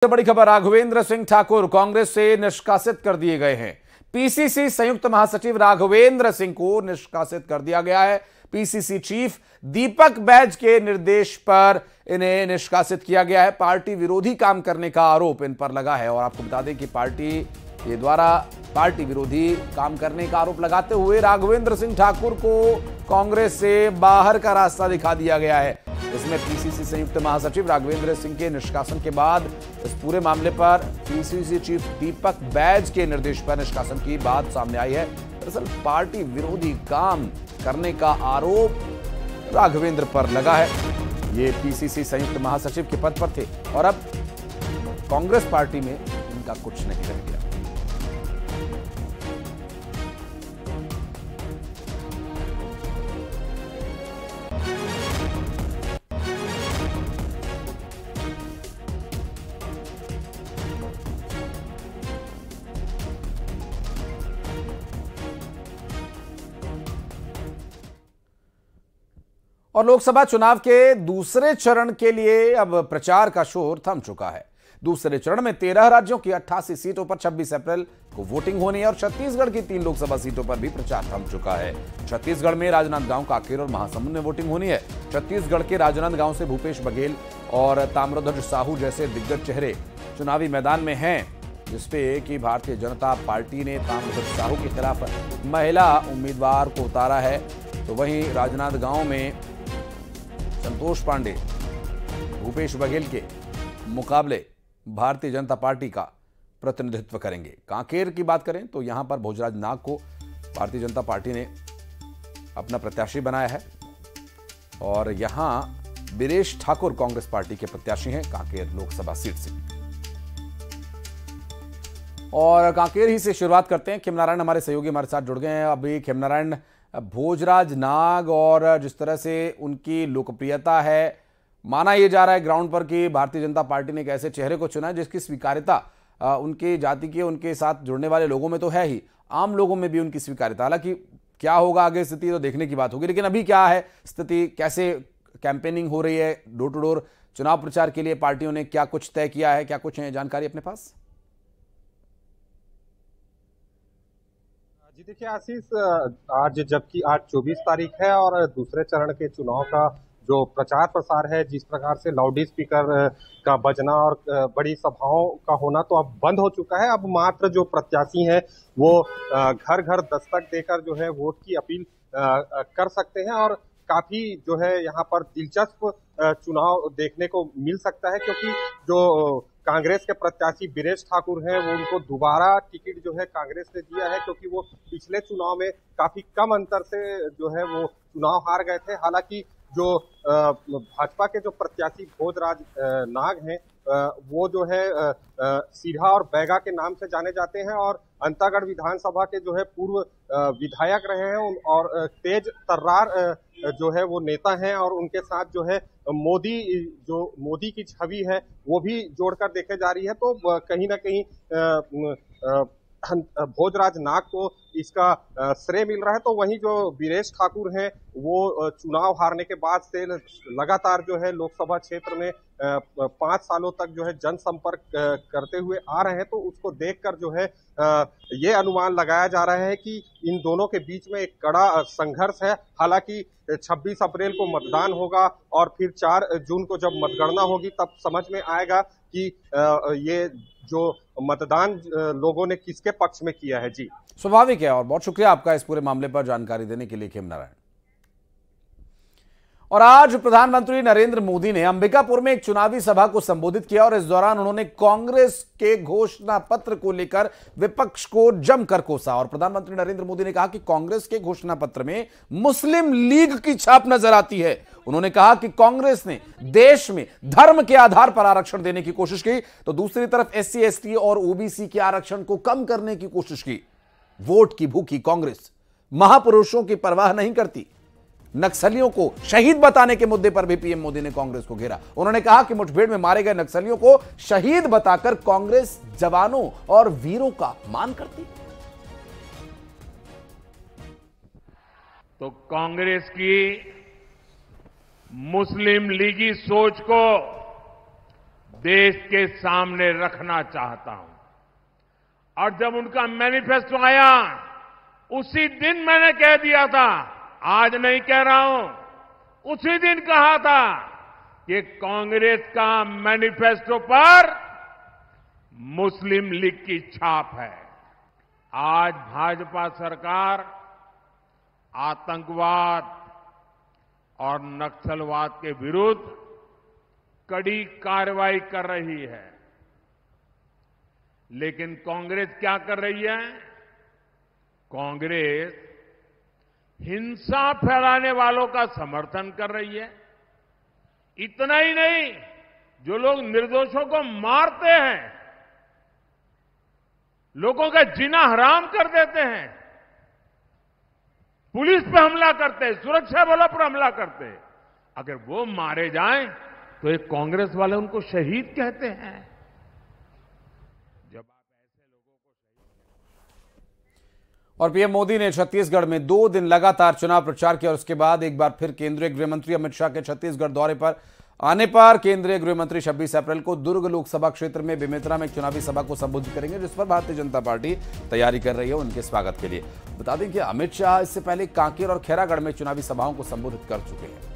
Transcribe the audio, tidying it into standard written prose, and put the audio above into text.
बड़ी खबर, राघवेंद्र सिंह ठाकुर कांग्रेस से निष्कासित कर दिए गए हैं। पीसीसी संयुक्त महासचिव राघवेंद्र सिंह को निष्कासित कर दिया गया है। पीसीसी चीफ दीपक बैज के निर्देश पर इन्हें निष्कासित किया गया है। पार्टी विरोधी काम करने का आरोप इन पर लगा है और आपको बता दें कि पार्टी के द्वारा पार्टी विरोधी काम करने का आरोप लगाते हुए राघवेंद्र सिंह ठाकुर को कांग्रेस से बाहर का रास्ता दिखा दिया गया है। इसमें पीसीसी संयुक्त महासचिव राघवेंद्र सिंह के निष्कासन के बाद इस पूरे मामले पर पीसीसी चीफ दीपक बैज के निर्देश पर निष्कासन की बात सामने आई है। दरअसल पार्टी विरोधी काम करने का आरोप राघवेंद्र पर लगा है। ये पीसीसी संयुक्त महासचिव के पद पर थे और अब कांग्रेस पार्टी में इनका कुछ नहीं रह गया। और लोकसभा चुनाव के दूसरे चरण के लिए अब प्रचार का शोर थम चुका है। दूसरे चरण में 13 राज्यों की 88 सीटों पर 26 अप्रैल को वोटिंग होनी है और छत्तीसगढ़ की 3 लोकसभा सीटों पर भी प्रचार थम चुका है। छत्तीसगढ़ में राजनांदगांव, कांकेर और महासमुंद में वोटिंग होनी है। छत्तीसगढ़ के राजनांदगांव से भूपेश बघेल और ताम्रध्वज साहू जैसे दिग्गज चेहरे चुनावी मैदान में हैं, जिसपे कि भारतीय जनता पार्टी ने ताम्रध्वज साहू के खिलाफ महिला उम्मीदवार को उतारा है। तो वहीं राजनांदगांव में संतोष पांडे भूपेश बघेल के मुकाबले भारतीय जनता पार्टी का प्रतिनिधित्व करेंगे। कांकेर की बात करें तो यहां पर भोजराज नाग को भारतीय जनता पार्टी ने अपना प्रत्याशी बनाया है और यहां बीरेश ठाकुर कांग्रेस पार्टी के प्रत्याशी हैं कांकेर लोकसभा सीट से। और कांकेर ही से शुरुआत करते हैं। खिमनारायण हमारे सहयोगी हमारे साथ जुड़ गए हैं। अभी खिमनारायण, भोजराज नाग और जिस तरह से उनकी लोकप्रियता है, माना यह जा रहा है ग्राउंड पर कि भारतीय जनता पार्टी ने एक ऐसे चेहरे को चुना जिसकी स्वीकार्यता उनकी जाति के, उनके साथ जुड़ने वाले लोगों में तो है ही, आम लोगों में भी उनकी स्वीकार्यता। हालांकि क्या होगा आगे स्थिति तो देखने की बात होगी, लेकिन अभी क्या है स्थिति, कैसे कैंपेनिंग हो रही है, डोर टू डोर चुनाव प्रचार के लिए पार्टियों ने क्या कुछ तय किया है, क्या कुछ है जानकारी अपने पास? जी देखिए आशीष, जबकि आज 24 तारीख है और दूसरे चरण के चुनाव का जो प्रचार प्रसार है, जिस प्रकार से लाउड स्पीकर का बजना और बड़ी सभाओं का होना तो अब बंद हो चुका है। अब मात्र जो प्रत्याशी हैं वो घर घर दस्तक देकर जो है वोट की अपील कर सकते हैं और काफी जो है यहाँ पर दिलचस्प चुनाव देखने को मिल सकता है, क्योंकि जो कांग्रेस के प्रत्याशी बीरेश ठाकुर हैं वो उनको दोबारा टिकट जो है कांग्रेस ने दिया है, क्योंकि वो पिछले चुनाव में काफी कम अंतर से जो है वो चुनाव हार गए थे। हालांकि जो भाजपा के जो प्रत्याशी भोजराज नाग हैं वो जो है सीधा और बैगा के नाम से जाने जाते हैं और अंतागढ़ विधानसभा के जो है पूर्व विधायक रहे हैं और तेज तर्रार जो है वो नेता हैं और उनके साथ जो है मोदी की छवि है वो भी जोड़कर देखे जा रही है। तो कहीं ना कहीं भोजराज नाग को इसका श्रेय मिल रहा है। तो वहीं जो बीरेश ठाकुर हैं वो चुनाव हारने के बाद से लगातार जो है लोकसभा क्षेत्र में 5 सालों तक जो है जनसंपर्क करते हुए आ रहे हैं। तो उसको देखकर जो है ये अनुमान लगाया जा रहा है कि इन दोनों के बीच में एक कड़ा संघर्ष है। हालांकि 26 अप्रैल को मतदान होगा और फिर 4 जून को जब मतगणना होगी तब समझ में आएगा कि ये जो मतदान लोगों ने किसके पक्ष में किया है। जी स्वाभाविक है और बहुत शुक्रिया आपका इस पूरे मामले पर जानकारी देने के लिए खिमनारायण। और आज प्रधानमंत्री नरेंद्र मोदी ने अंबिकापुर में एक चुनावी सभा को संबोधित किया और इस दौरान उन्होंने कांग्रेस के घोषणा पत्र को लेकर विपक्ष को जमकर कोसा। और प्रधानमंत्री नरेंद्र मोदी ने कहा कि कांग्रेस के घोषणा पत्र में मुस्लिम लीग की छाप नजर आती है। उन्होंने कहा कि कांग्रेस ने देश में धर्म के आधार पर आरक्षण देने की कोशिश की, तो दूसरी तरफ SC ST और OBC के आरक्षण को कम करने की कोशिश की। वोट की भूखी कांग्रेस महापुरुषों की परवाह नहीं करती। नक्सलियों को शहीद बताने के मुद्दे पर भी पीएम मोदी ने कांग्रेस को घेरा। उन्होंने कहा कि मुठभेड़ में मारे गए नक्सलियों को शहीद बताकर कांग्रेस जवानों और वीरों का मान करती। तो कांग्रेस की मुस्लिम लीगी सोच को देश के सामने रखना चाहता हूं। और जब उनका मैनिफेस्टो आया, उसी दिन मैंने कह दिया था, आज नहीं कह रहा हूं, उसी दिन कहा था कि कांग्रेस का मैनिफेस्टो पर मुस्लिम लीग की छाप है। आज भाजपा सरकार आतंकवाद और नक्सलवाद के विरुद्ध कड़ी कार्रवाई कर रही है, लेकिन कांग्रेस क्या कर रही है? कांग्रेस हिंसा फैलाने वालों का समर्थन कर रही है। इतना ही नहीं, जो लोग निर्दोषों को मारते हैं, लोगों का जीना हराम कर देते हैं, पुलिस पे हमला करते हैं, सुरक्षा बलों पर हमला करते हैं, अगर वो मारे जाएं तो एक कांग्रेस वाले उनको शहीद कहते हैं। जब आप ऐसे लोगों को और पीएम मोदी ने छत्तीसगढ़ में 2 दिन लगातार चुनाव प्रचार किया और उसके बाद एक बार फिर केंद्रीय गृह मंत्री अमित शाह के छत्तीसगढ़ दौरे पर आने पर केंद्रीय गृह मंत्री 26 अप्रैल को दुर्ग लोकसभा क्षेत्र में बेमेतरा में एक चुनावी सभा को संबोधित करेंगे, जिस पर भारतीय जनता पार्टी तैयारी कर रही है उनके स्वागत के लिए। बता दें कि अमित शाह इससे पहले कांकेर और खैरागढ़ में चुनावी सभाओं को संबोधित कर चुके हैं।